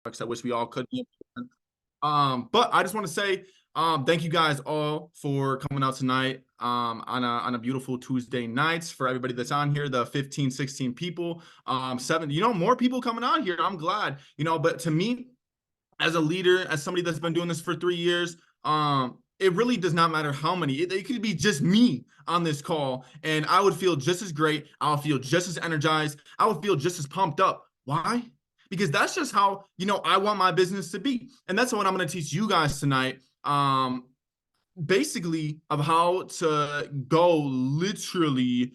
I wish we all could be. But I just want to say thank you guys all for coming out tonight on a beautiful Tuesday nights. For everybody that's on here, the 15, 16 people, seven, more people coming on here. I'm glad, but to me, as a leader, as somebody that's been doing this for 3 years, it really does not matter how many. It could be just me on this call, and I would feel just as great. I'll feel just as energized. I would feel just as pumped up. Why? Because that's just how I want my business to be, and that's what I'm going to teach you guys tonight. Basically, of how to go literally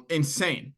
insane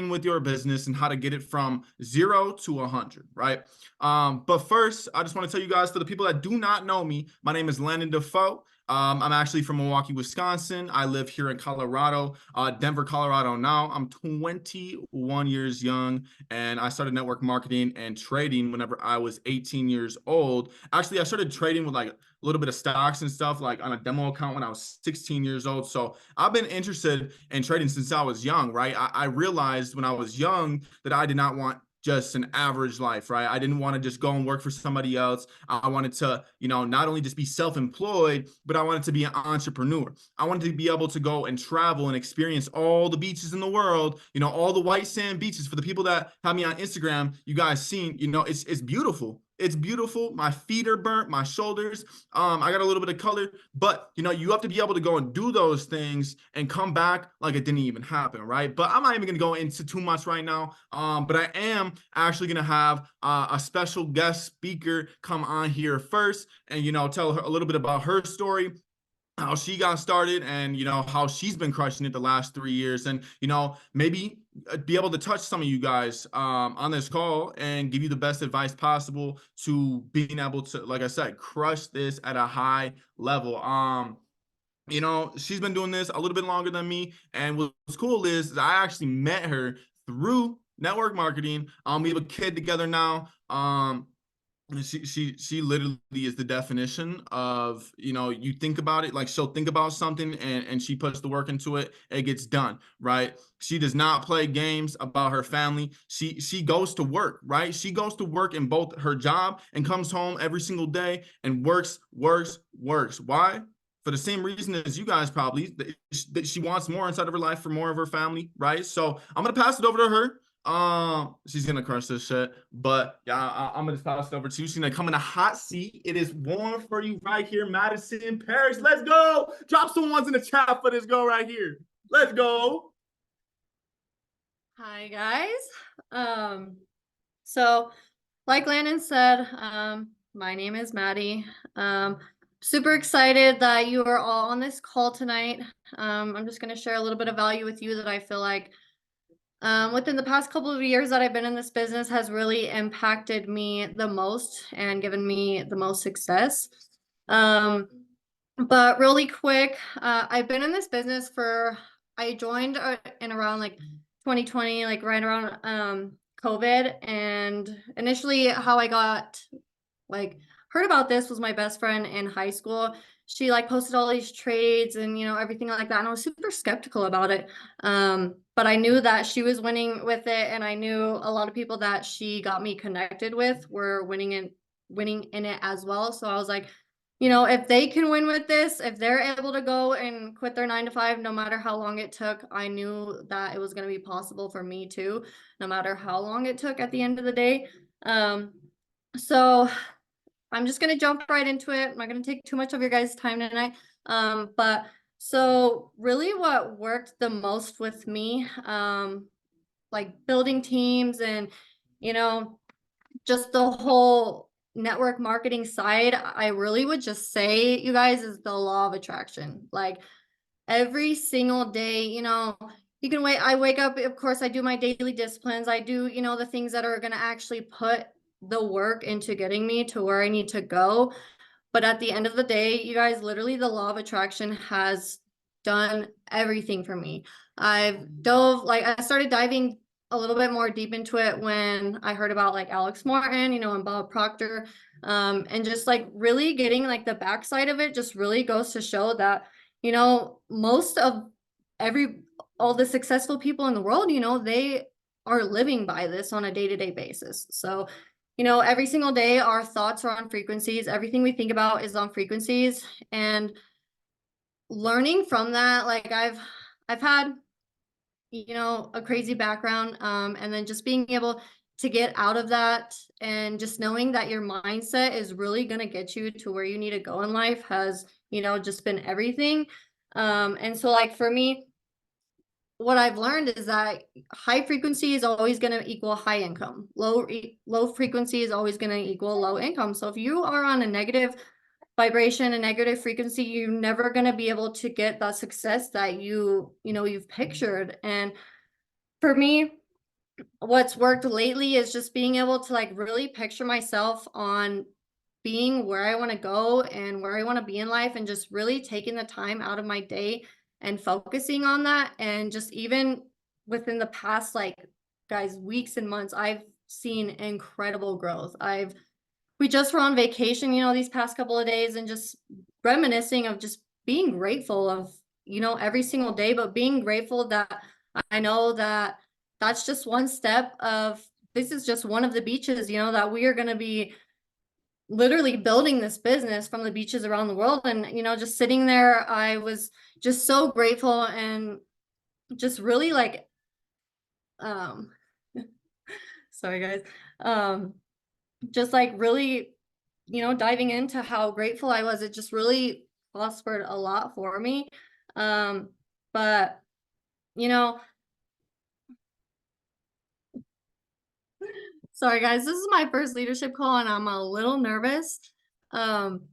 with your business and how to get it from 0 to 100, right? But first, I just want to tell you guys, for the people that do not know me, my name is Landen Defoe. I'm actually from Milwaukee, Wisconsin. I live here in Colorado, Denver, Colorado now. I'm 21 years young, and I started network marketing and trading whenever I was 18 years old. Actually, I started trading with like a little bit of stocks and stuff, like on a demo account when I was 16 years old. So I've been interested in trading since I was young, right? I realized when I was young that I did not want just an average life, right? I didn't want to just go and work for somebody else. I wanted to, not only just be self-employed, but I wanted to be an entrepreneur. I wanted to be able to go and travel and experience all the beaches in the world, all the white sand beaches. For the people that have me on Instagram, you guys seen, it's beautiful. It's beautiful. My feet are burnt, my shoulders. I got a little bit of color, but you have to be able to go and do those things and come back like it didn't even happen, right? But I'm not even gonna go into too much right now. But I am actually gonna have a special guest speaker come on here first, and tell her a little bit about her story, how she got started, and how she's been crushing it the last 3 years, and maybe be able to touch some of you guys on this call and give you the best advice possible to being able to, like I said, crush this at a high level. She's been doing this a little bit longer than me, and what's cool is I actually met her through network marketing. We have a kid together now. She literally is the definition of, you think about it, like she'll think about something and she puts the work into it, it gets done, right? She does not play games about her family. She goes to work, right? She goes to work in both her job and comes home every single day and works. Why? For the same reason as you guys probably, that she wants more inside of her life for more of her family, right? So I'm gonna pass it over to her. She's gonna crush this shit, but yeah, I'm gonna just pass it over to you. She's gonna come in a hot seat. It is warm for you right here, Madison, Paris. Let's go. Drop some ones in the chat for this girl right here. Let's go. Hi guys. So like Landon said, my name is Maddie. Super excited that you are all on this call tonight. I'm just going to share a little bit of value with you that I feel like within the past couple of years that I've been in this business has really impacted me the most and given me the most success. But really quick, I've been in this business I joined in around like 2020, like right around COVID. And initially how I got heard about this was my best friend in high school. She posted all these trades and everything like that, and I was super skeptical about it. But I knew that she was winning with it, and I knew a lot of people that she got me connected with were winning in it as well. So I was like, if they can win with this, if they're able to go and quit their 9 to 5, no matter how long it took, I knew that it was going to be possible for me too, no matter how long it took at the end of the day. So I'm just going to jump right into it. I'm not going to take too much of your guys' time tonight. But so really what worked the most with me, like building teams and, just the whole network marketing side, I really would just say, you guys, is the law of attraction. Like every single day, you can I wake up, of course, I do my daily disciplines. I do, the things that are going to actually put the work into getting me to where I need to go. But at the end of the day, you guys, literally the law of attraction has done everything for me. I started diving a little bit more deep into it when I heard about Alex Morton, and Bob Proctor, and just really getting the backside of it just really goes to show that, most of all the successful people in the world, they are living by this on a day-to-day basis. So you know, every single day our thoughts are on frequencies. Everything we think about is on frequencies. And learning from that, like I've had, you know, a crazy background, and then just being able to get out of that and just knowing that your mindset is really going to get you to where you need to go in life has, you know, just been everything. And so like for me, what I've learned is that high frequency is always going to equal high income. Low frequency is always going to equal low income. So if you are on a negative vibration, a negative frequency, you're never going to be able to get that success that you've pictured. And for me, what's worked lately is just being able to like really picture myself on being where I want to go and where I want to be in life, and just really taking the time out of my day and focusing on that. And just even within the past, like, guys, weeks and months, I've seen incredible growth. We just were on vacation, you know, these past couple of days, and just reminiscing of just being grateful of, you know, every single day, but being grateful that I know that that's just one step of, this is just one of the beaches, you know, that we are going to be literally building this business from the beaches around the world. And, you know, just sitting there, I was just so grateful and just really like, um, sorry guys, just like really, you know, diving into how grateful I was. It just really prospered a lot for me. But, you know, sorry guys, this is my first leadership call and I'm a little nervous. Um,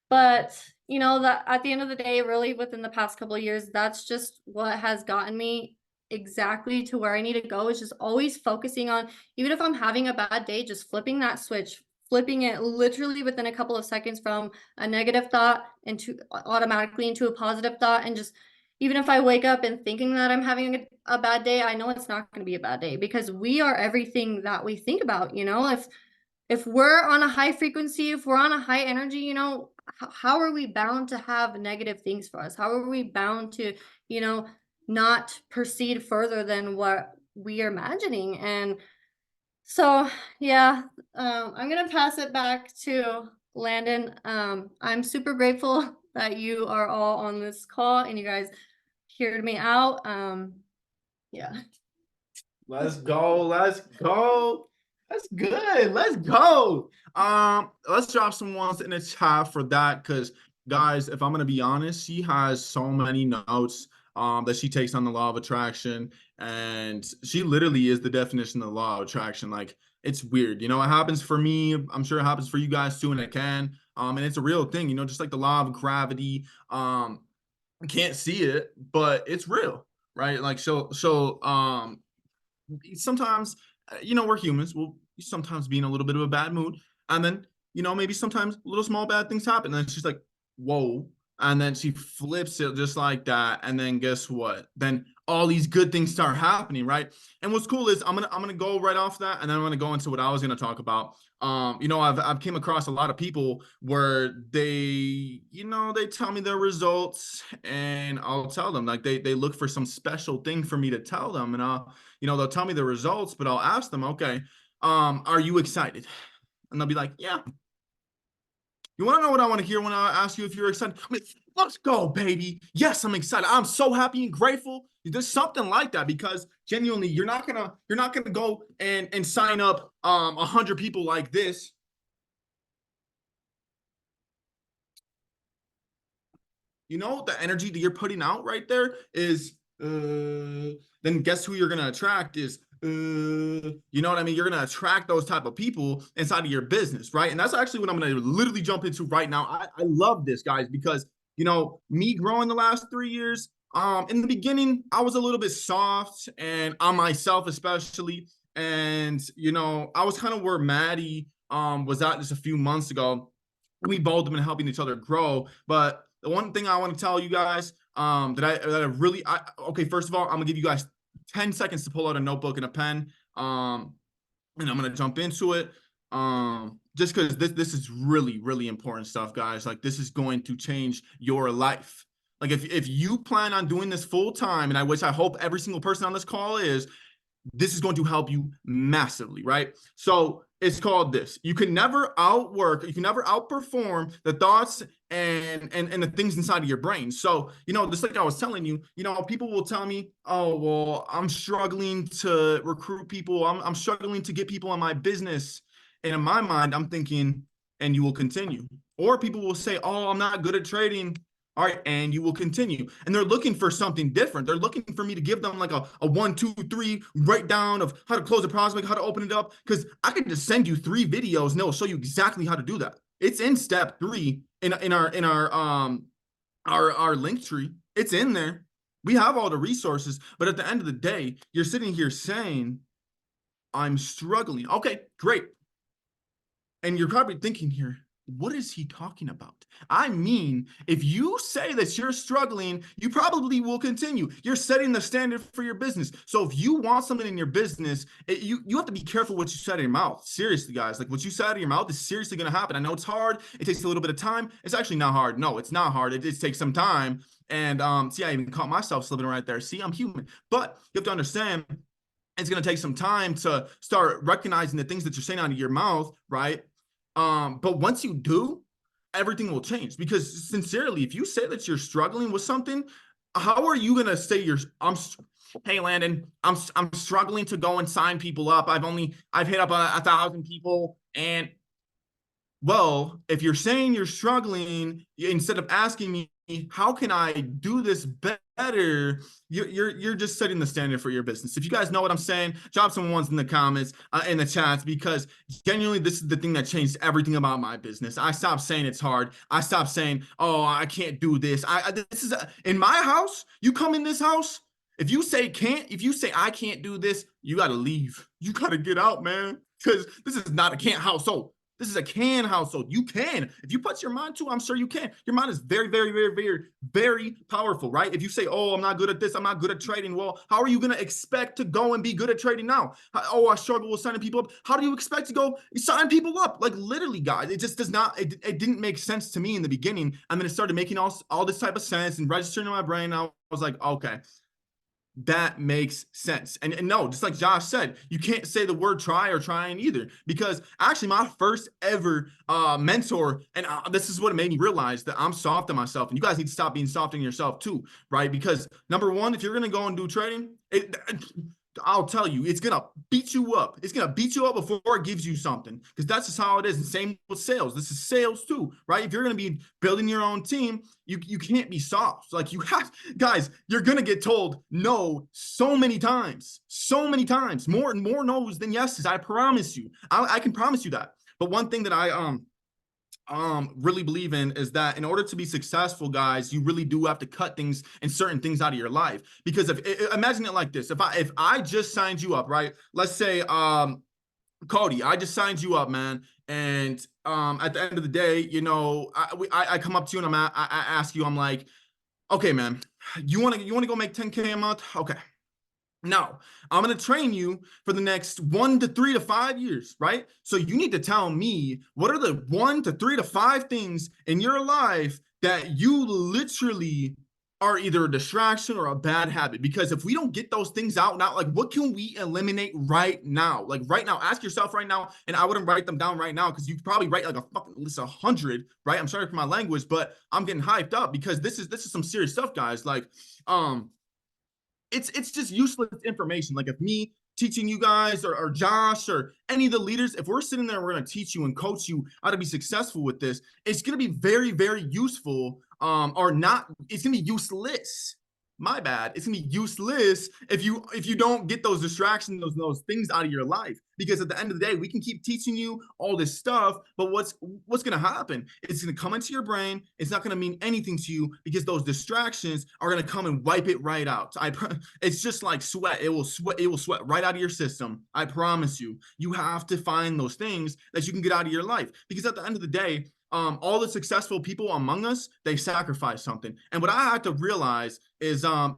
but you know, that at the end of the day, really within the past couple of years, that's just what has gotten me exactly to where I need to go, is just always focusing on, even if I'm having a bad day, just flipping that switch, flipping it literally within a couple of seconds from a negative thought into automatically into a positive thought. And just, even if I wake up and thinking that I'm having a bad day, I know it's not going to be a bad day, because we are everything that we think about. You know, if we're on a high frequency, if we're on a high energy, you know, how are we bound to have negative things for us? How are we bound to, you know, not proceed further than what we are imagining? And so, yeah, I'm going to pass it back to Landon. I'm super grateful that you are all on this call and you guys heard me out. Yeah. Let's go. Let's go. That's good. Let's go. Let's drop some ones in the chat for that, because guys, if I'm gonna be honest, she has so many notes that she takes on the law of attraction, and she literally is the definition of the law of attraction. Like, it's weird, you know, it happens for me. I'm sure it happens for you guys too, and it can. And it's a real thing, you know, just like the law of gravity. I can't see it, but it's real, right? Like, sometimes, you know, we're humans. We'll sometimes be in a little bit of a bad mood, and then, you know, maybe sometimes little small bad things happen, and then she's like, whoa. And then she flips it just like that, and then guess what? Then all these good things start happening, right? And what's cool is I'm gonna go right off that, and then I'm gonna go into what I was gonna talk about. You know, I've came across a lot of people where they, you know, they tell me their results, and I'll tell them, like, they look for some special thing for me to tell them, and you know, they'll tell me the results, but I'll ask them, okay, are you excited? And they'll be like, yeah. You want to know what I want to hear when I ask you if you're excited? I mean, let's go, baby. Yes, I'm excited. I'm so happy and grateful. There's something like that, because genuinely, you're not gonna go and sign up 100 people like this. You know, the energy that you're putting out right there is, then guess who you're gonna attract is, you know what I mean? You're gonna attract those type of people inside of your business, right? And that's actually what I'm gonna literally jump into right now. I love this, guys, because, you know, me growing the last 3 years, in the beginning, I was a little bit soft, and on myself especially. And, you know, I was kind of where Maddie was at just a few months ago. We both have been helping each other grow. But the one thing I want to tell you guys, okay, first of all, I'm gonna give you guys 10 seconds to pull out a notebook and a pen. And I'm gonna jump into it. Just because this is really, really important stuff, guys. Like, this is going to change your life. Like, if you plan on doing this full time, and I hope every single person on this call is, this is going to help you massively, right? So it's called this. You can never outperform the thoughts and the things inside of your brain. So, just like I was telling you, people will tell me, oh, well, I'm struggling to recruit people. I'm struggling to get people in my business. And in my mind, I'm thinking, and you will continue. Or people will say, oh, I'm not good at trading. All right, and you will continue. And they're looking for something different. They're looking for me to give them like a 1, 2, 3 write down of how to close a prospect, how to open it up. Because I can just send you 3 videos and it'll show you exactly how to do that. It's in step 3 in our link tree. It's in there. We have all the resources, but at the end of the day, you're sitting here saying, I'm struggling. Okay, great. And you're probably thinking here, what is he talking about? I mean, if you say that you're struggling, you probably will continue. You're setting the standard for your business. So if you want something in your business, you have to be careful what you say out of your mouth. Seriously, guys, like what you say out of your mouth is seriously going to happen. I know it's hard. It takes a little bit of time. It's actually not hard. No, it's not hard. It just takes some time. And see, I even caught myself slipping right there. See, I'm human. But you have to understand, it's going to take some time to start recognizing the things that you're saying out of your mouth, right? But once you do, everything will change. Because sincerely, if you say that you're struggling with something, how are you gonna say hey Landon, I'm struggling to go and sign people up. I've hit up 1,000 people, and well, if you're saying you're struggling, instead of asking me, how can I do this better? You're just setting the standard for your business. If you guys know what I'm saying, drop some ones in the comments, in the chats, because genuinely, this is the thing that changed everything about my business. I stopped saying it's hard. I stopped saying, oh, I can't do this. This is in my house. You come in this house. If you say I can't do this, you got to leave. You got to get out, man, because this is not a can't household. This is a can household. You can. If you put your mind to, I'm sure you can. Your mind is very, very, very, very, very powerful, right? If you say, oh, I'm not good at this, I'm not good at trading, well, how are you going to expect to go and be good at trading now? Oh, I struggle with signing people up. How do you expect to go sign people up? Like literally, guys, it just does not, it didn't make sense to me in the beginning. And then it started making all this type of sense and registering in my brain. I was like, okay, that makes sense. And no, just like Josh said, you can't say the word try or trying either, because actually my first ever mentor, and this is what made me realize that I'm soft on myself, and you guys need to stop being soft on yourself too, right? Because number one, if you're going to go and do trading, I'll tell you, it's going to beat you up. It's going to beat you up before it gives you something, because that's just how it is. And same with sales. This is sales too, right? If you're going to be building your own team, you can't be soft. Like you have, guys, you're going to get told no so many times, more and more no's than yeses. I promise you. I can promise you that. But one thing that I really believe in is that in order to be successful, guys, you really do have to cut things and certain things out of your life. Because imagine it like this, if I just signed you up, right? Let's say Cody, I just signed you up, man, and at the end of the day, I come up to you and I ask you, I'm like, okay, man, you want to go make 10K a month? Okay. Now, I'm going to train you for the next 1 to 3 to 5 years, right? So you need to tell me, what are the 1 to 3 to 5 things in your life that you literally are either a distraction or a bad habit? Because if we don't get those things out now, like what can we eliminate right now? Like right now, ask yourself right now, and I wouldn't write them down right now because you probably write like a fucking list of 100, right? I'm sorry for my language, but I'm getting hyped up because this is some serious stuff, guys. Like, it's just useless information. Like if me teaching you guys or Josh or any of the leaders, if we're sitting there, we're going to teach you and coach you how to be successful with this, it's going to be very, very useful, or not. It's going to be useless. My bad. It's gonna be useless if you don't get those distractions, those things out of your life. Because at the end of the day, we can keep teaching you all this stuff, but what's gonna happen? It's gonna come into your brain. It's not gonna mean anything to you because those distractions are gonna come and wipe it right out. It's just like sweat. It will sweat right out of your system. I promise you. You have to find those things that you can get out of your life, because at the end of the day, all the successful people among us, they sacrifice something. And what I had to realize is, I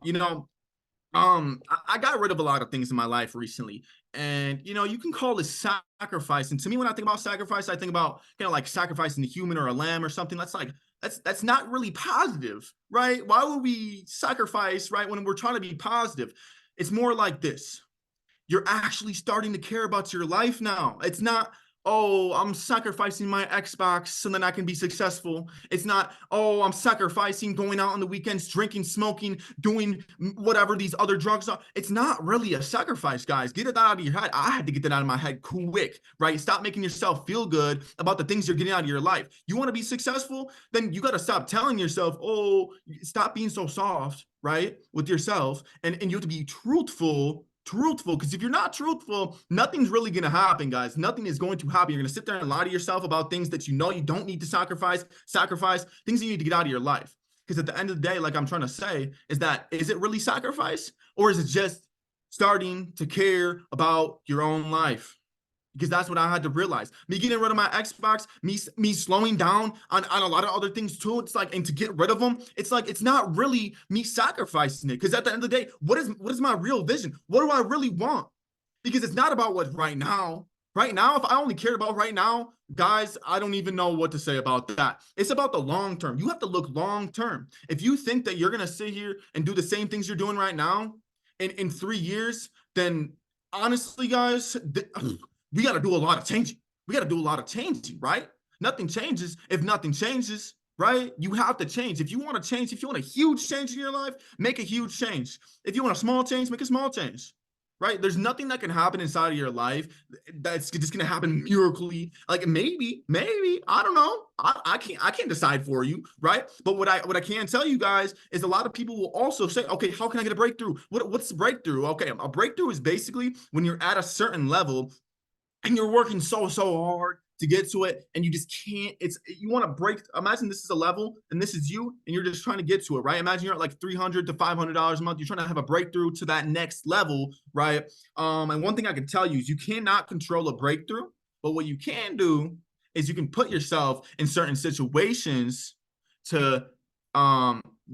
got rid of a lot of things in my life recently. And, you can call this sacrifice. And to me, when I think about sacrifice, I think about, like sacrificing a human or a lamb or something. That's not really positive, right? Why would we sacrifice, right, when we're trying to be positive? It's more like this. you're actually starting to care about your life now. It's not, oh, I'm sacrificing my Xbox so then I can be successful. It's not, oh, I'm sacrificing going out on the weekends, drinking, smoking, doing whatever these other drugs are. It's not really a sacrifice, guys. Get it out of your head. I had to get that out of my head quick, right? Stop making yourself feel good about the things you're getting out of your life. You want to be successful? Then you got to stop telling yourself, oh, stop being so soft, right, with yourself. And you have to be truthful, because if you're not truthful, nothing's really going to happen, guys. Nothing is going to happen. You're going to sit there and lie to yourself about things that you know you don't need to sacrifice things that you need to get out of your life. Because at the end of the day, like I'm trying to say, is it really sacrifice, or is it just starting to care about your own life? Because that's what I had to realize. Me getting rid of my Xbox, me slowing down on a lot of other things too. It's like, and to get rid of them, it's like, it's not really me sacrificing it. Because at the end of the day, what is my real vision? What do I really want? Because it's not about what's right now. Right now, if I only cared about right now, guys, I don't even know what to say about that. It's about the long term. You have to look long term. If you think that you're going to sit here and do the same things you're doing right now in 3 years, then honestly, guys, we got to do a lot of changing. We got to do a lot of changing, right? Nothing changes if nothing changes, right? You have to change. If you want to change, if you want a huge change in your life, make a huge change. If you want a small change, make a small change, right? There's nothing that can happen inside of your life that's just going to happen miraculously. Like maybe, I don't know. I can't decide for you, right? But what I can tell you guys is a lot of people will also say, okay, how can I get a breakthrough? What's the breakthrough? Okay, a breakthrough is basically when you're at a certain level and you're working so hard to get to it, and you just can't. You want to break. Imagine this is a level, and this is you, and you're just trying to get to it, right? Imagine you're at like $300 to $500 a month. You're trying to have a breakthrough to that next level, right? And one thing I can tell you is you cannot control a breakthrough, but what you can do is you can put yourself in certain situations to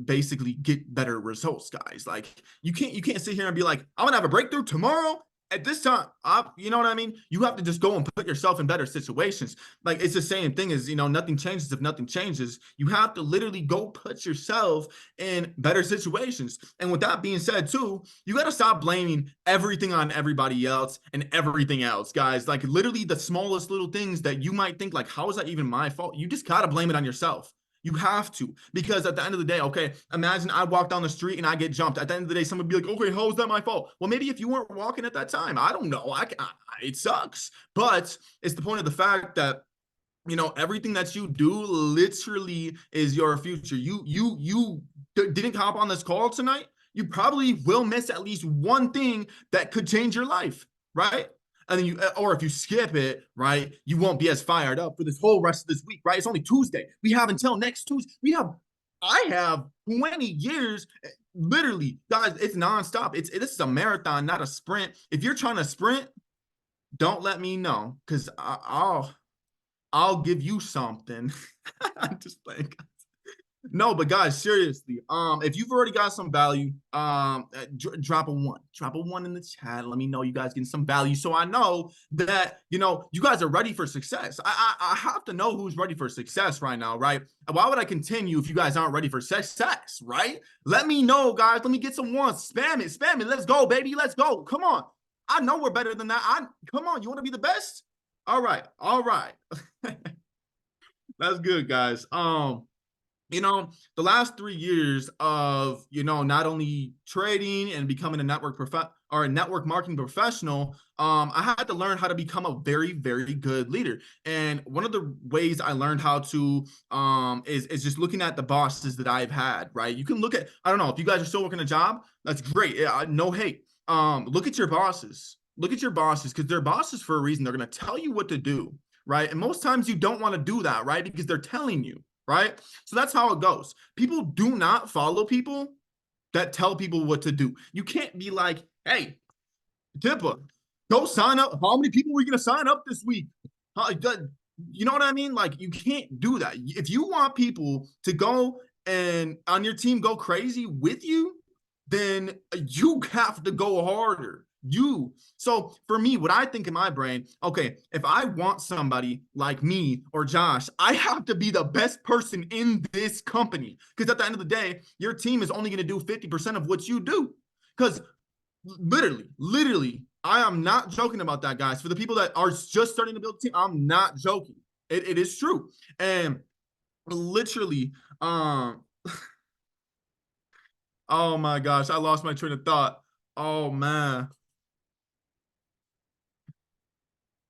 basically get better results, guys. Like you can't sit here and be like, I'm gonna have a breakthrough tomorrow at this time. You know what I mean? You have to just go and put yourself in better situations. Like it's the same thing as, nothing changes if nothing changes. You have to literally go put yourself in better situations. And with that being said too, you got to stop blaming everything on everybody else and everything else, guys. Like literally the smallest little things that you might think like, how is that even my fault? You just got to blame it on yourself. You have to, because at the end of the day, okay, imagine I walk down the street and I get jumped. At the end of the day, someone would be like, okay, how is that my fault? Well, maybe if you weren't walking at that time, I don't know. It sucks. But it's the point of the fact that, everything that you do literally is your future. You didn't hop on this call tonight. You probably will miss at least one thing that could change your life, right? And then or if you skip it, right, you won't be as fired up for this whole rest of this week, right? It's only Tuesday. We have until next Tuesday. I have 20 years, literally, guys. It's nonstop. This is a marathon, not a sprint. If you're trying to sprint, don't let me know, because I'll give you something. I'm just playing. No, but guys, seriously, if you've already got some value, drop a one in the chat. Let me know you guys getting some value, so I know that you guys are ready for success. I have to know who's ready for success right now, right? Why would I continue if you guys aren't ready for success, right? Let me know, guys. Let me get some ones. Spam it. Let's go, baby. Let's go. Come on. I know we're better than that. Come on. You want to be the best? All right. That's good, guys. The last 3 years of, not only trading and becoming a network marketing professional, I had to learn how to become a very, very good leader. And one of the ways I learned how to is just looking at the bosses that I've had, right? You can look at, I don't know, if you guys are still working a job, that's great. No hate. Look at your bosses. Look at your bosses, because they're bosses for a reason. They're going to tell you what to do, right? And most times you don't want to do that, right? Because they're telling you. Right? So that's how it goes. People do not follow people that tell people what to do. You can't be like, hey, Tippa, go sign up. How many people are you going to sign up this week? You know what I mean? Like, you can't do that. If you want people to go and on your team go crazy with you, then you have to go harder. So for me, what I think in my brain, okay, if I want somebody like me or Josh, I have to be the best person in this company, because at the end of the day, your team is only going to do 50% of what you do, because literally I am not joking about that, guys. For the people that are just starting to build a team, I'm not joking. It is true. And literally, oh my gosh, I lost my train of thought. Oh man.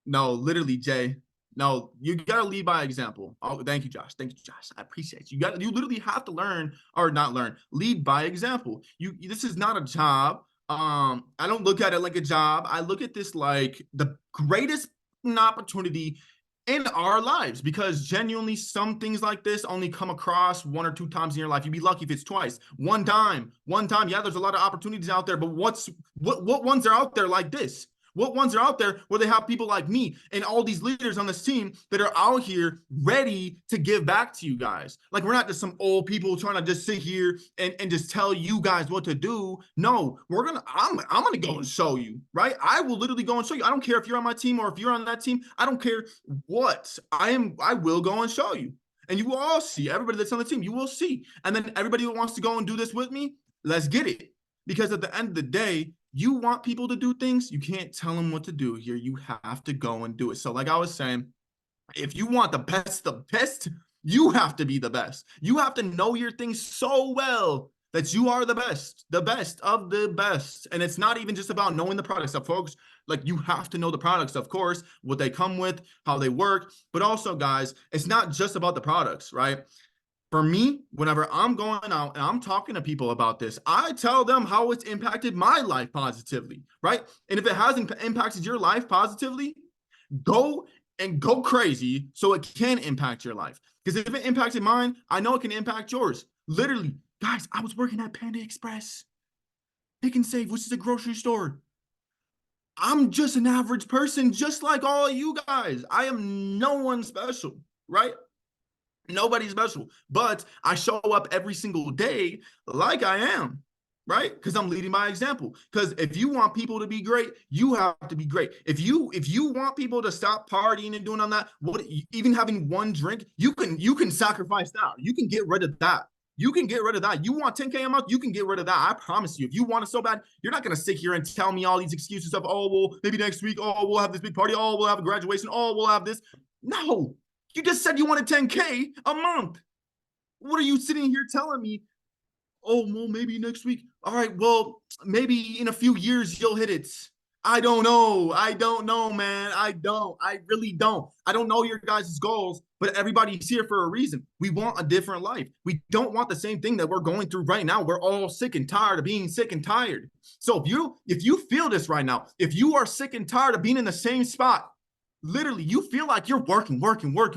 No, literally, Jay. No, you gotta lead by example. Oh, thank you, Josh. Thank you, Josh. I appreciate you. You literally have to learn or not learn, lead by example. This is not a job. I don't look at it like a job. I look at this like the greatest opportunity in our lives, because genuinely some things like this only come across 1 or 2 times in your life. You'd be lucky if it's twice. One time. Yeah, there's a lot of opportunities out there, but what ones are out there like this? What ones are out there where they have people like me and all these leaders on this team that are out here ready to give back to you guys? Like, we're not just some old people trying to just sit here and just tell you guys what to do. No, I'm gonna go and show you, right? I will literally go and show you. I don't care if you're on my team or if you're on that team. I don't care what. I will go and show you. And you will all see, everybody that's on the team, you will see. And then everybody who wants to go and do this with me, let's get it. Because at the end of the day, you want people to do things, you can't tell them what to do here. You have to go and do it. So like I was saying, if you want the best, you have to be the best. You have to know your things so well that you are the best of the best. And it's not even just about knowing the product stuff, folks. Like, you have to know the products, of course, what they come with, how they work. But also, guys, it's not just about the products, right? For me, whenever I'm going out and I'm talking to people about this, I tell them how it's impacted my life positively, right? And if it hasn't impacted your life positively, go crazy so it can impact your life. Because if it impacted mine, I know it can impact yours. Literally, guys, I was working at Panda Express, Pick and Save, which is a grocery store. I'm just an average person, just like all you guys. I am no one special, right? Nobody's special, but I show up every single day like I am, right? Because I'm leading by example. Because if you want people to be great, you have to be great. If you want people to stop partying and doing all that, even having one drink, you can sacrifice that. You can get rid of that. You can get rid of that. You want 10K a month, you can get rid of that. I promise you. If you want it so bad, you're not going to sit here and tell me all these excuses of, oh, well, maybe next week, oh, we'll have this big party, oh, we'll have a graduation, oh, we'll have this. No, you just said you wanted 10K a month. What are you sitting here telling me? Oh, well, maybe next week. All right, well, maybe in a few years you'll hit it. I don't know. I don't know, man. I don't. I really don't. I don't know your guys' goals, but everybody's here for a reason. We want a different life. We don't want the same thing that we're going through right now. We're all sick and tired of being sick and tired. So if you feel this right now, if you are sick and tired of being in the same spot, literally, you feel like you're working, and working. You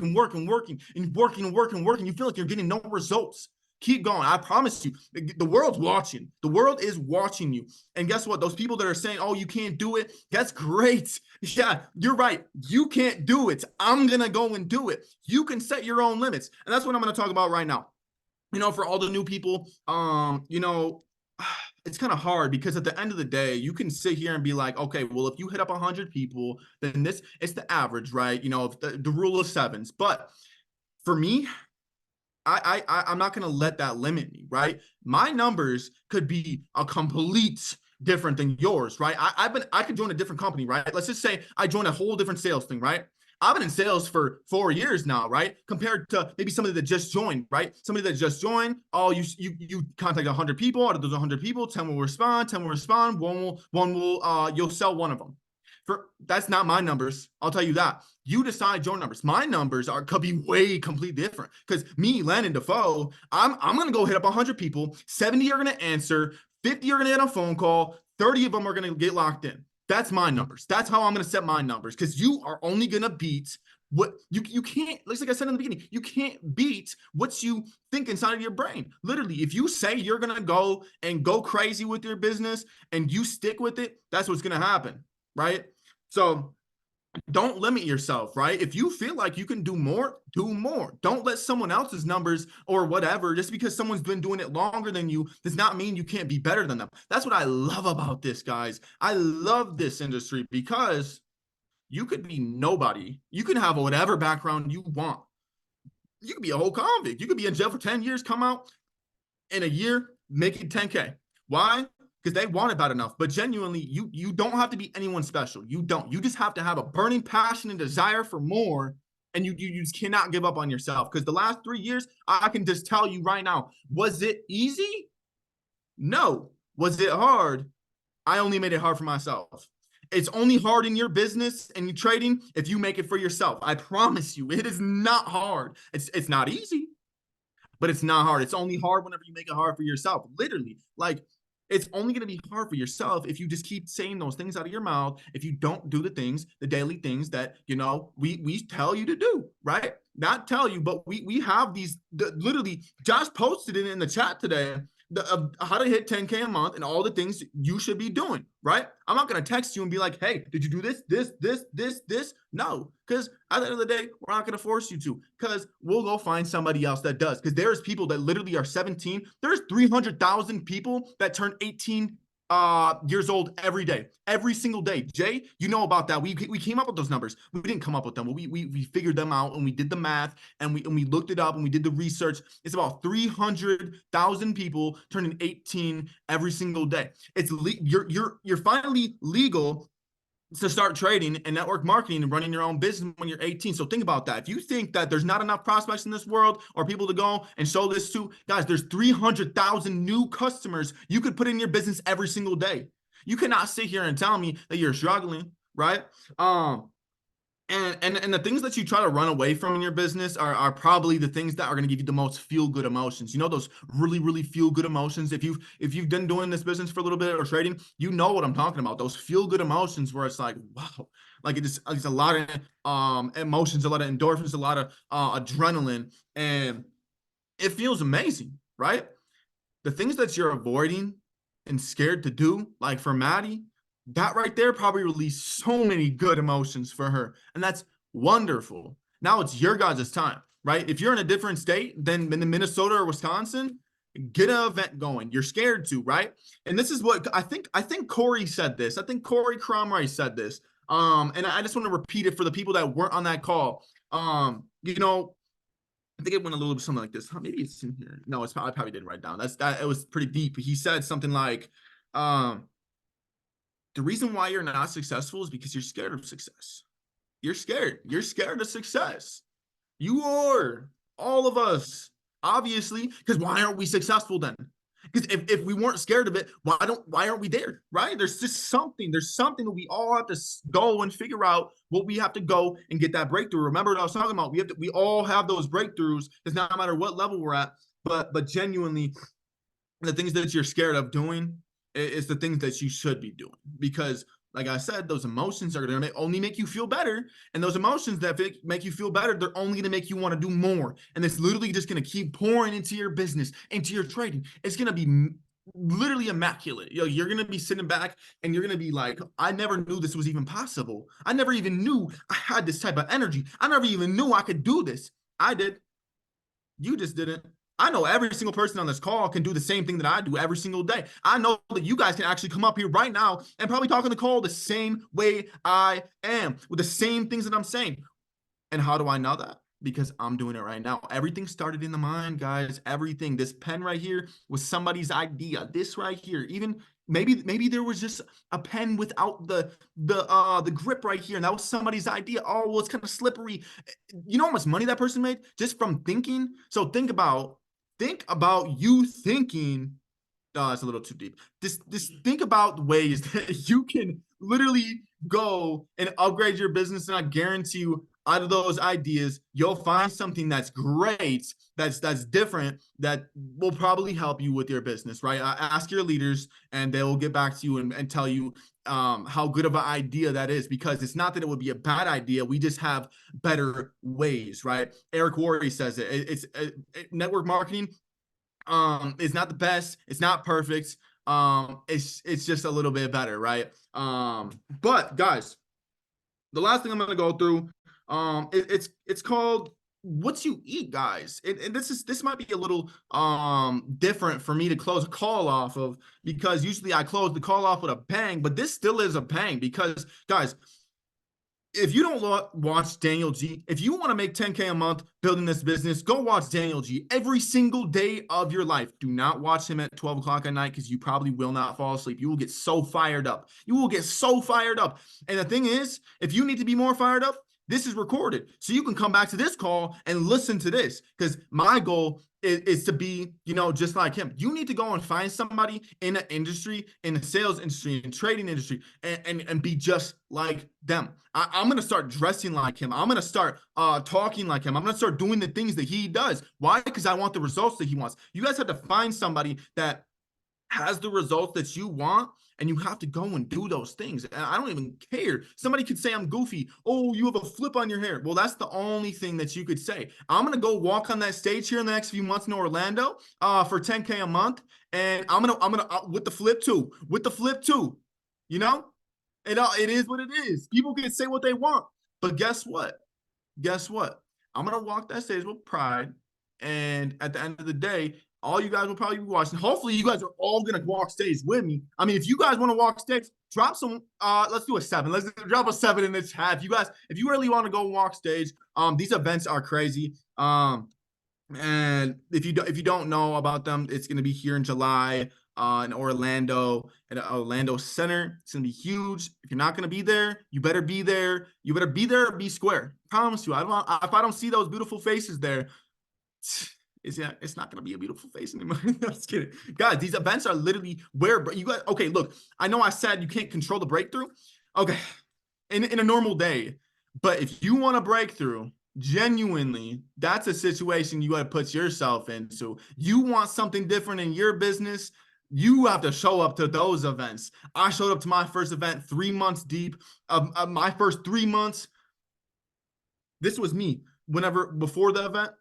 feel like you're getting no results. Keep going. I promise you, the world's watching. The world is watching you. And guess what? Those people that are saying, oh, you can't do it, that's great. Yeah, you're right. You can't do it. I'm going to go and do it. You can set your own limits. And that's what I'm going to talk about right now. For all the new people, it's kind of hard, because at the end of the day, you can sit here and be like, okay, well, if you hit up 100 people, then it's the average, right? The rule of sevens. But for me, I'm not going to let that limit me, right? My numbers could be a complete different than yours, right? I could join a different company, right? Let's just say I join a whole different sales thing, right? I've been in sales for 4 years now, right? Compared to maybe somebody that just joined, right? Somebody that just joined, oh, you contact 100 people. Out of those 100 people, 10 will respond, you'll sell one of them. That's not my numbers. I'll tell you that. You decide your numbers. My numbers could be way completely different, because me, Landen Defoe, I'm gonna go hit up 100 people. 70 are gonna answer, 50 are gonna get a phone call, 30 of them are gonna get locked in. That's my numbers. That's how I'm gonna set my numbers, because you are only gonna beat what you can't, like I said in the beginning, you can't beat what you think inside of your brain. Literally, if you say you're gonna go crazy with your business and you stick with it, that's what's gonna happen, right? So don't limit yourself, right? If you feel like you can do more, do more. Don't let someone else's numbers or whatever, just because someone's been doing it longer than you, does not mean you can't be better than them. That's what I love about this, guys. I love this industry, because you could be nobody. You can have whatever background you want. You could be a whole convict. You could be in jail for 10 years, come out in a year, making 10K. Why? because they want it bad enough. But genuinely, you don't have to be anyone special. You don't. You just have to have a burning passion and desire for more. And you just cannot give up on yourself. Because the last 3 years, I can just tell you right now, was it easy? No. Was it hard? I only made it hard for myself. It's only hard in your business and your trading if you make it for yourself. I promise you, it is not hard. It's not easy, but it's not hard. It's only hard whenever you make it hard for yourself. Literally, like it's only going to be hard for yourself if you just keep saying those things out of your mouth. If you don't do the things, the daily things that we tell you to do, right? Not tell you, but we have these. Literally, Josh posted it in the chat today. How to hit 10K a month and all the things you should be doing, right? I'm not going to text you and be like, hey, did you do this? No, because at the end of the day, we're not going to force you to, because we'll go find somebody else that does. Because there's people that literally are 17. There's 300,000 people that turn 18 years old every day, every single day. Jay, you know about that. We came up with those numbers. We didn't come up with them. We figured them out, and we did the math, and we looked it up, and we did the research. It's about 300,000 people turning 18 every single day. It's you're finally legal to start trading and network marketing and running your own business when you're 18. So think about that. If you think that there's not enough prospects in this world or people to go and show this to, guys, there's 300,000 new customers you could put in your business every single day. You cannot sit here and tell me that you're struggling, right? And the things that you try to run away from in your business are probably the things that are going to give you the most feel-good emotions. You know, those really, really feel-good emotions. If you've been doing this business for a little bit or trading, you know what I'm talking about. Those feel-good emotions where it's like, wow, like it's a lot of emotions, a lot of endorphins, a lot of adrenaline, and it feels amazing, right? The things that you're avoiding and scared to do, like for Maddi, that right there probably released so many good emotions for her. And that's wonderful. Now it's your guys' time, right? If you're in a different state than in Minnesota or Wisconsin, get an event going. You're scared to, right? And this is what I think Corey said this. I think Corey Cromray said this. And I just want to repeat it for the people that weren't on that call. I think it went a little bit something like this. Maybe it's in here. No, I probably didn't write down. It was pretty deep. He said something like, the reason why you're not successful is because you're scared of success. You're scared. You're scared of success. You are. All of us. Obviously. Because why aren't we successful then? Because if we weren't scared of it, why aren't we there? Right? There's something that we all have to go and figure out what we have to go and get that breakthrough. Remember what I was talking about? We all have those breakthroughs. It's not matter what level we're at, but genuinely the things that you're scared of doing, it's the things that you should be doing, because like I said, those emotions are going to only make you feel better. And those emotions that make you feel better, they're only going to make you want to do more. And it's literally just going to keep pouring into your business, into your trading. It's going to be literally immaculate. You're going to be sitting back and you're going to be like, I never knew this was even possible. I never even knew I had this type of energy. I never even knew I could do this. I did. You just didn't. I know every single person on this call can do the same thing that I do every single day. I know that you guys can actually come up here right now and probably talk on the call the same way I am, with the same things that I'm saying. And how do I know that? Because I'm doing it right now. Everything started in the mind, guys. Everything. This pen right here was somebody's idea. This right here, even maybe there was just a pen without the grip right here, and that was somebody's idea. Oh, well, it's kind of slippery. You know how much money that person made just from thinking? So think about you thinking. It's a little too deep. Just think about ways that you can literally go and upgrade your business, and I guarantee you, out of those ideas, you'll find something that's great, that's different, that will probably help you with your business, right? Ask your leaders, and they will get back to you and tell you how good of an idea that is, because it's not that it would be a bad idea. We just have better ways, right? Eric Worre says it. It's network marketing is not the best. It's not perfect. It's just a little bit better, right? But guys, the last thing I'm gonna go through, it's called what you eat, guys. And this might be a little different for me to close a call off of, because usually I close the call off with a bang, but this still is a bang, because guys, if you don't watch Daniel G, if you want to make 10K a month building this business, go watch Daniel G every single day of your life. Do not watch him at 12 o'clock at night because you probably will not fall asleep. You will get so fired up. You will get so fired up. And the thing is, if you need to be more fired up, this is recorded. So you can come back to this call and listen to this, because my goal is to be, just like him. You need to go and find somebody in an industry, in the sales industry, in trading industry, and be just like them. I'm going to start dressing like him. I'm going to start talking like him. I'm going to start doing the things that he does. Why? Because I want the results that he wants. You guys have to find somebody that has the results that you want, and you have to go and do those things. And I don't even care. Somebody could say I'm goofy. Oh, you have a flip on your hair. Well, that's the only thing that you could say. I'm going to go walk on that stage here in the next few months in Orlando for 10K a month. And I'm going to with the flip too, it is what it is. People can say what they want, but guess what? I'm going to walk that stage with pride. And at the end of the day, all you guys will probably be watching. Hopefully, you guys are all gonna walk stage with me. I mean, if you guys want to walk stage, drop some. Let's do a 7. Let's drop a 7 in the chat. If you really want to go walk stage, these events are crazy. And if you don't know about them, it's gonna be here in July, in Orlando, at Orlando Center. It's gonna be huge. If you're not gonna be there, you better be there. You better be there or be square. I promise you. If I don't see those beautiful faces there, it's not going to be a beautiful face anymore. No, just kidding. Guys, these events are literally where you guys, okay, look, I know I said you can't control the breakthrough. Okay, in a normal day. But if you want a breakthrough, genuinely, that's a situation you got to put yourself into. You want something different in your business, you have to show up to those events. I showed up to my first event 3 months deep. My first 3 months, this was me. Before the event,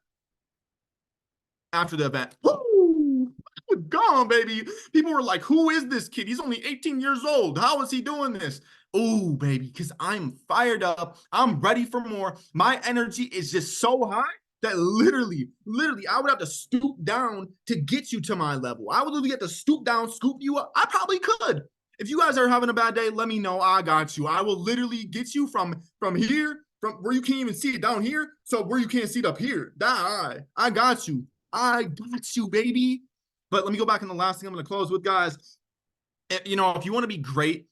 after the event, woo, I was gone, baby. People were like, who is this kid? He's only 18 years old. How is he doing this? Oh, baby, because I'm fired up. I'm ready for more. My energy is just so high that literally, I would have to stoop down to get you to my level. I would literally have to stoop down, scoop you up. I probably could. If you guys are having a bad day, let me know. I got you. I will literally get you from here, from where you can't even see it down here, so where you can't see it up here. I got you. I got you, baby. But let me go back in the last thing I'm going to close with, guys. If you want to be great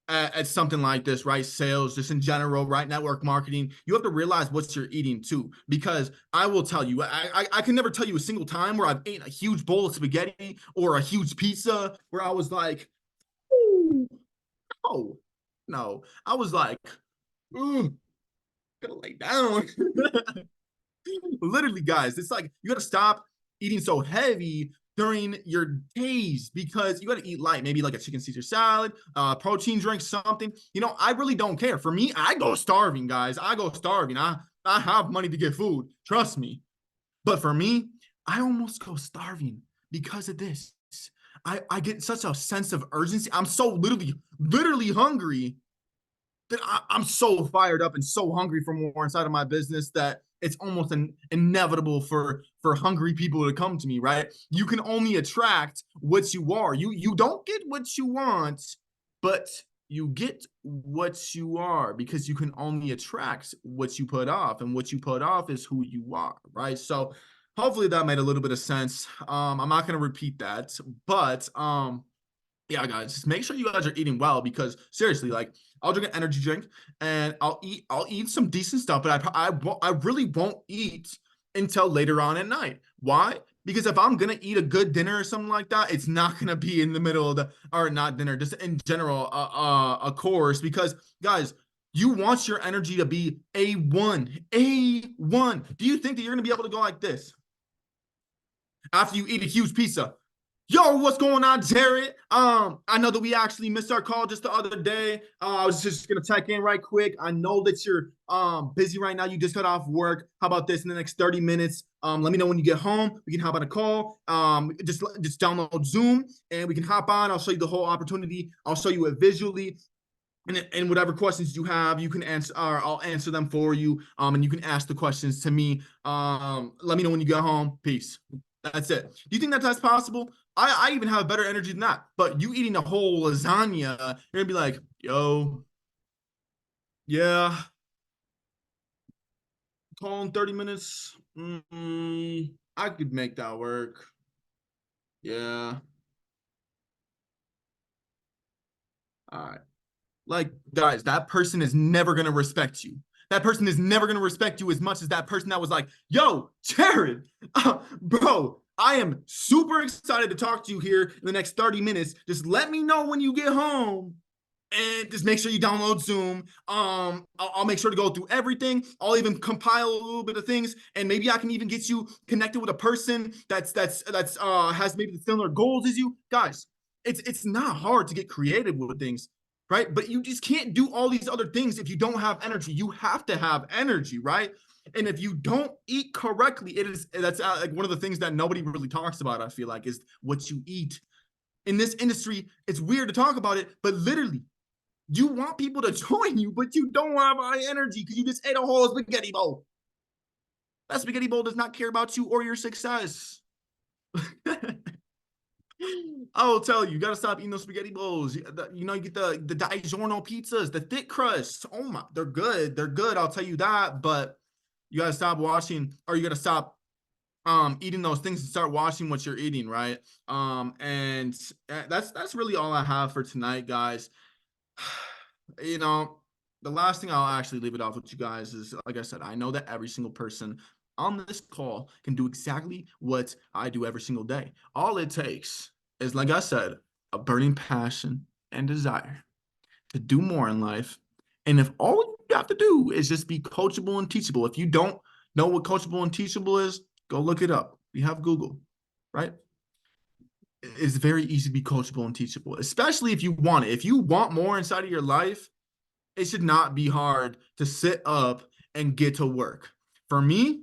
at something like this, right? Sales, just in general, right? Network marketing, you have to realize what you're eating too. Because I will tell you, I can never tell you a single time where I've eaten a huge bowl of spaghetti or a huge pizza where I was like, ooh, oh, no. I was like, ooh, gotta lay down. Literally, guys, it's like you got to stop eating so heavy during your days, because you got to eat light, maybe like a chicken Caesar salad, protein drink, something. I really don't care. For me, I go starving, guys. I go starving. I have money to get food, trust me. But for me, I almost go starving because of this. I get such a sense of urgency. I'm so literally hungry that I'm so fired up and so hungry for more inside of my business that it's almost inevitable for hungry people to come to me, right? You can only attract what you are. You don't get what you want, but you get what you are, because you can only attract what you put off, and what you put off is who you are, right? So hopefully that made a little bit of sense. I'm not going to repeat that, but yeah, guys, just make sure you guys are eating well, because seriously, like, I'll drink an energy drink and I'll eat some decent stuff, but I really won't eat until later on at night. Why? Because if I'm gonna eat a good dinner or something like that, it's not gonna be in the middle of or not dinner, just in general, a course. Because guys, you want your energy to be A1. Do you think that you're gonna be able to go like this after you eat a huge pizza? Yo, what's going on, Jared? I know that we actually missed our call just the other day. I was just gonna check in right quick. I know that you're busy right now. You just got off work. How about this? In the next 30 minutes, let me know when you get home. We can hop on a call. Just download Zoom and we can hop on. I'll show you the whole opportunity. I'll show you it visually. And whatever questions you have, you can answer, or I'll answer them for you. And you can ask the questions to me. Let me know when you get home. Peace. That's it. Do you think that that's possible? I even have better energy than that. But you eating a whole lasagna, you're gonna be like, yo, yeah, Call in 30 minutes. I could make that work. Yeah. All right. Like, guys, that person is never going to respect you. That person is never going to respect you as much as that person that was like, yo, Jared, bro, I am super excited to talk to you here in the next 30 minutes. Just let me know when you get home and just make sure you download Zoom. I'll make sure to go through everything. I'll even compile a little bit of things, and maybe I can even get you connected with a person that's has maybe the similar goals as you. Guys, it's not hard to get creative with things, right? But you just can't do all these other things if you don't have energy. You have to have energy, right? And if you don't eat correctly, that's like one of the things that nobody really talks about. I feel like is what you eat. In this industry, it's weird to talk about it, but literally, you want people to join you, but you don't have high energy because you just ate a whole spaghetti bowl. That spaghetti bowl does not care about you or your success. I will tell you, you gotta stop eating those spaghetti bowls. You know, you get the DiGiorno pizzas, the thick crust. Oh my, they're good. They're good. I'll tell you that. But you gotta stop watching, or you gotta stop eating those things and start watching what you're eating, right? And that's really all I have for tonight, guys. You know, the last thing I'll actually leave it off with you guys is, like I said, I know that every single person on this call can do exactly what I do every single day. All it takes is, like I said, a burning passion and desire to do more in life. And if all you have to do is just be coachable and teachable, if you don't know what coachable and teachable is, go look it up. We have Google, right? It's very easy to be coachable and teachable, especially if you want it. If you want more inside of your life, it should not be hard to sit up and get to work. For me,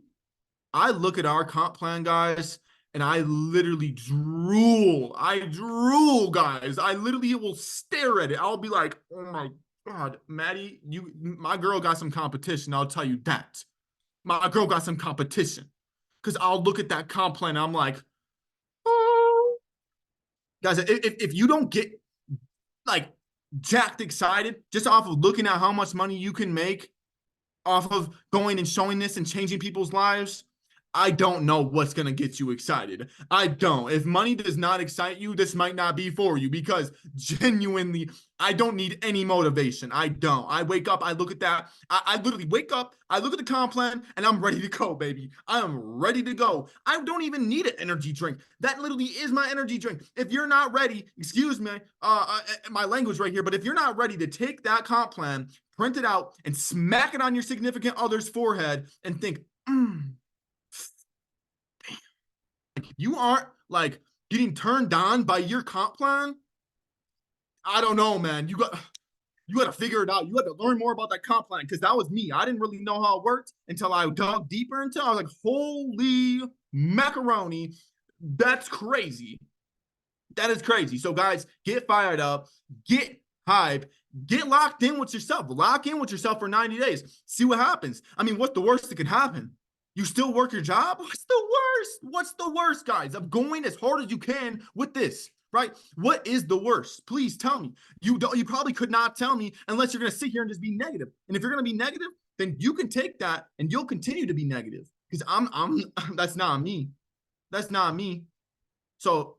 I look at our comp plan, guys, and I literally drool. I drool, guys. I literally will stare at it. I'll be like, oh my God, Maddie, my girl got some competition. I'll tell you that. My girl got some competition. Because I'll look at that comp plan and I'm like, oh. Guys, if you don't get like jacked excited just off of looking at how much money you can make off of going and showing this and changing people's lives, I don't know what's going to get you excited. I don't. If money does not excite you, this might not be for you, because genuinely, I don't need any motivation. I don't. I wake up, I look at that. I literally wake up, I look at the comp plan, and I'm ready to go, baby. I am ready to go. I don't even need an energy drink. That literally is my energy drink. If you're not ready, excuse me, my language right here, but if you're not ready to take that comp plan, print it out, and smack it on your significant other's forehead and think, you aren't like getting turned on by your comp plan, I don't know, man. You got to figure it out. You got to learn more about that comp plan, because that was me. I didn't really know how it worked until I dug deeper into it. I was like, holy macaroni, that's crazy. That is crazy. So, guys, get fired up, get hype, get locked in with yourself. Lock in with yourself for 90 days. See what happens. I mean, what's the worst that could happen? You still work your job? What's the worst? What's the worst, guys, of going as hard as you can with this, right? What is the worst? Please tell me. You probably could not tell me unless you're going to sit here and just be negative. And if you're going to be negative, then you can take that and you'll continue to be negative, because I'm that's not me. That's not me. So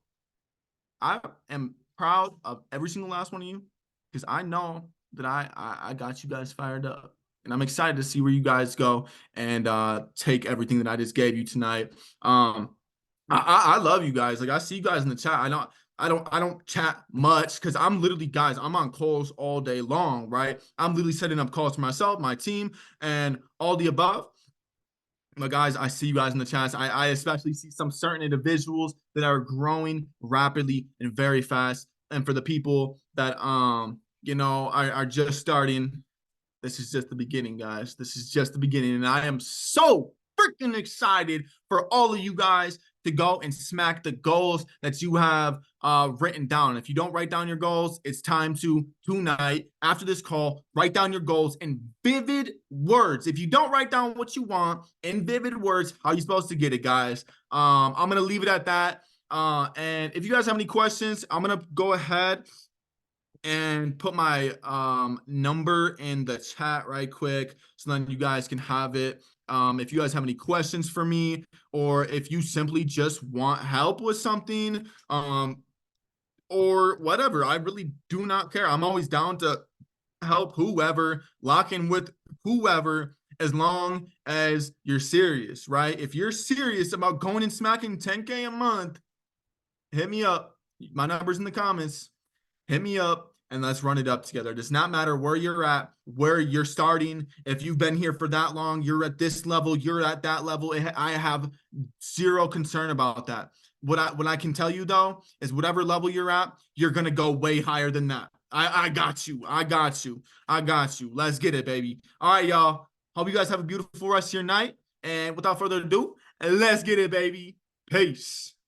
I am proud of every single last one of you, because I know that I got you guys fired up. And I'm excited to see where you guys go and take everything that I just gave you tonight. I love you guys. Like, I see you guys in the chat. I don't chat much because I'm literally, guys, I'm on calls all day long, right? I'm literally setting up calls for myself, my team, and all the above. But guys, I see you guys in the chats. I especially see some certain individuals that are growing rapidly and very fast. And for the people that are just starting, this is just the beginning, guys. This is just the beginning. And I am so freaking excited for all of you guys to go and smack the goals that you have written down. If you don't write down your goals, it's time to, tonight, after this call, write down your goals in vivid words. If you don't write down what you want in vivid words, how are you supposed to get it, guys? I'm going to leave it at that. And if you guys have any questions, I'm going to go ahead and put my number in the chat right quick, so then you guys can have it If you guys have any questions for me, or if you simply just want help with something, or whatever, I really do not care. I'm always down to help whoever, lock in with whoever, as long as you're serious, right? If you're serious about going and smacking 10K a month, hit me up. My number's in the comments. Hit me up and let's run it up together. It does not matter where you're at, where you're starting. If you've been here for that long, you're at this level, you're at that level. I have zero concern about that. What I can tell you though is whatever level you're at, you're gonna go way higher than that. I got you. I got you. I got you. Let's get it, baby. All right, y'all. Hope you guys have a beautiful rest of your night. And without further ado, let's get it, baby. Peace.